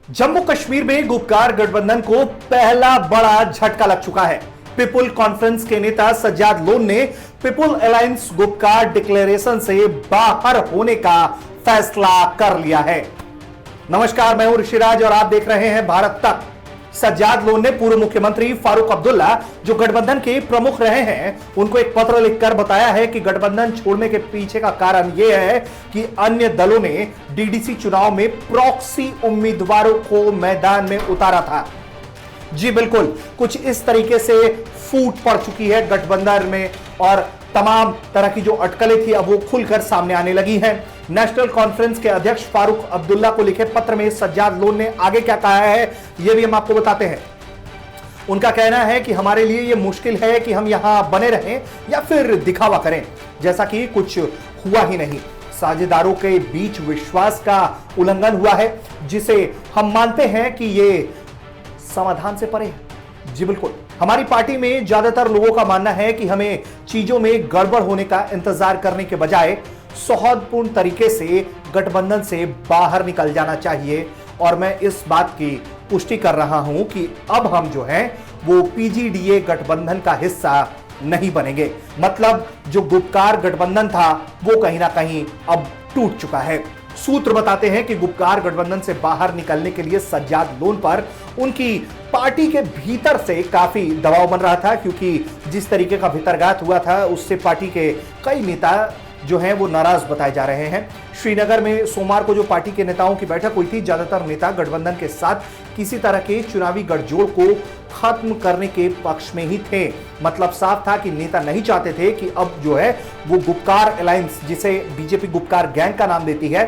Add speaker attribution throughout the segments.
Speaker 1: जम्मू कश्मीर में गुपकार गठबंधन को पहला बड़ा झटका लग चुका है। पीपुल कॉन्फ्रेंस के नेता सज्जाद लोन ने पीपुल अलायंस गुपकार डिक्लेरेशन से बाहर होने का फैसला कर लिया है। नमस्कार, मैं हूं ऋषिराज और आप देख रहे हैं भारत तक। सज्जाद लोन ने पूर्व मुख्यमंत्री फारूक अब्दुल्ला, जो गठबंधन के प्रमुख रहे हैं, उनको एक पत्र लिखकर बताया है कि गठबंधन छोड़ने के पीछे का कारण यह है कि अन्य दलों ने डीडीसी चुनाव में प्रॉक्सी उम्मीदवारों को मैदान में उतारा था। जी बिल्कुल, कुछ इस तरीके से फूट पड़ चुकी है गठबंधन में और तमाम तरह की जो अटकलें थी अब वो खुलकर सामने आने लगी हैं। नेशनल कॉन्फ्रेंस के अध्यक्ष फारूक अब्दुल्ला को लिखे पत्र में सज्जाद लोन ने आगे क्या कहा है, यह भी हम आपको बताते हैं। उनका कहना है कि हमारे लिए यह मुश्किल है कि हम यहां बने रहें या फिर दिखावा करें, जैसा कि कुछ हुआ ही नहीं। साझेदारों के बीच विश्वास का उल्लंघन हुआ है, जिसे हम मानते हैं कि यह समाधान से परे है। जी बिल्कुल, हमारी पार्टी में ज्यादातर लोगों का मानना है कि हमें चीजों में गड़बड़ होने का इंतजार करने के बजाय सौहार्दपूर्ण तरीके से गठबंधन से बाहर निकल जाना चाहिए। और मैं इस बात की पुष्टि कर रहा हूं कि अब हम जो हैं वो पीजीडीए गठबंधन का हिस्सा नहीं बनेंगे। मतलब जो गुपकार गठबंधन था वो कहीं ना कहीं अब टूट चुका है। सूत्र बताते हैं कि गुपकार गठबंधन से बाहर निकलने के लिए सज्जाद लोन पर उनकी पार्टी के भीतर से काफी दबाव बन रहा था, क्योंकि जिस तरीके का भीतरघात हुआ था उससे पार्टी के कई नेता जो हैं वो नाराज बताए जा रहे हैं। श्रीनगर में सोमवार को जो पार्टी के नेताओं की बैठक हुई थी, ज्यादातर नेता गठबंधन के साथ किसी तरह के चुनावी गठजोड़ को खत्म करने के पक्ष में ही थे। मतलब साफ था कि नेता नहीं चाहते थे कि अब जो है वो गुपकार अलायंस, जिसे बीजेपी गुपकार गैंग का नाम देती है,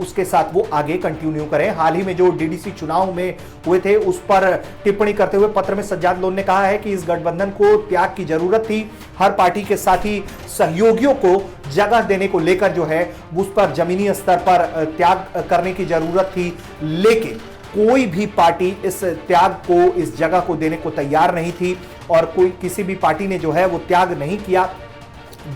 Speaker 1: उसके साथ वो आगे कंटिन्यू करें। हाल ही में जो डीडीसी चुनाव में हुए थे उस पर टिप्पणी करते हुए पत्र में सज्जाद लोन ने कहा है कि इस गठबंधन को त्याग की जरूरत थी। हर पार्टी के साथी सहयोगियों को जगह देने को लेकर जो है उस पर जमीनी स्तर पर त्याग करने की जरूरत थी, लेकिन कोई भी पार्टी इस त्याग को, इस जगह को देने को तैयार नहीं थी और किसी भी पार्टी ने जो है वो त्याग नहीं किया,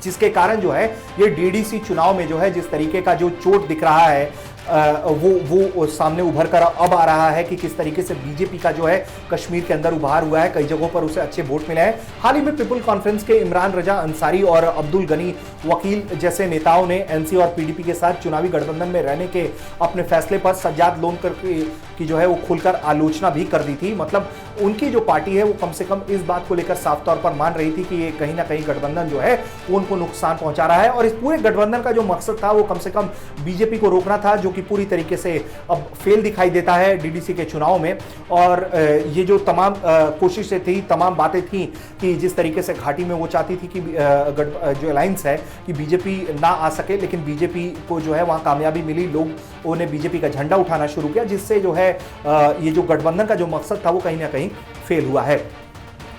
Speaker 1: जिसके कारण जो है ये डीडीसी चुनाव में जो है जिस तरीके का जो चोट दिख रहा है वो सामने उभर कर अब आ रहा है कि किस तरीके से बीजेपी का जो है कश्मीर के अंदर उभार हुआ है। कई जगहों पर उसे अच्छे वोट मिले हैं। हाल ही में पीपुल कॉन्फ्रेंस के इमरान रजा अंसारी और अब्दुल गनी वकील जैसे नेताओं ने एनसी और पीडीपी के साथ चुनावी गठबंधन में रहने के अपने फैसले पर सज्जाद लोन की जो है वो खुलकर आलोचना भी कर दी थी। मतलब उनकी जो पार्टी है वो कम से कम इस बात को लेकर साफ तौर पर मान रही थी कि ये कहीं ना कहीं गठबंधन जो है वो उनको नुकसान पहुंचा रहा है और इस पूरे गठबंधन का जो मकसद था वो कम से कम बीजेपी को रोकना था, जो कि पूरी तरीके से अब फेल दिखाई देता है डीडीसी के चुनाव में। और ये जो तमाम कोशिशें थी, तमाम बातें थी कि जिस तरीके से घाटी में वो चाहती थी कि जो अलायंस है कि बीजेपी ना आ सके, लेकिन बीजेपी को जो है वहां कामयाबी मिली। लोगों ने बीजेपी का झंडा उठाना शुरू किया, जिससे जो है ये जो गठबंधन का जो मकसद था वो कहीं ना कहीं फेल हुआ है।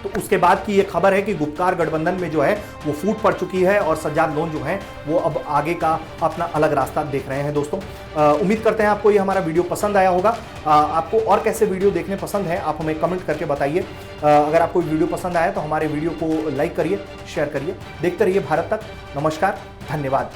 Speaker 1: तो उसके बाद की ये खबर है कि गुपकार गठबंधन में जो है वो फूट पड़ चुकी है और सज्जाद लोन जो है वो अब आगे का अपना अलग रास्ता देख रहे हैं। दोस्तों, उम्मीद करते हैं आपको ये हमारा वीडियो पसंद आया होगा। आपको और कैसे वीडियो देखने पसंद है आप हमें कमेंट करके बताइए। अगर आपको वीडियो पसंद आया तो हमारे वीडियो को लाइक करिए, शेयर करिए। देखते रहिए भारत तक। नमस्कार, धन्यवाद।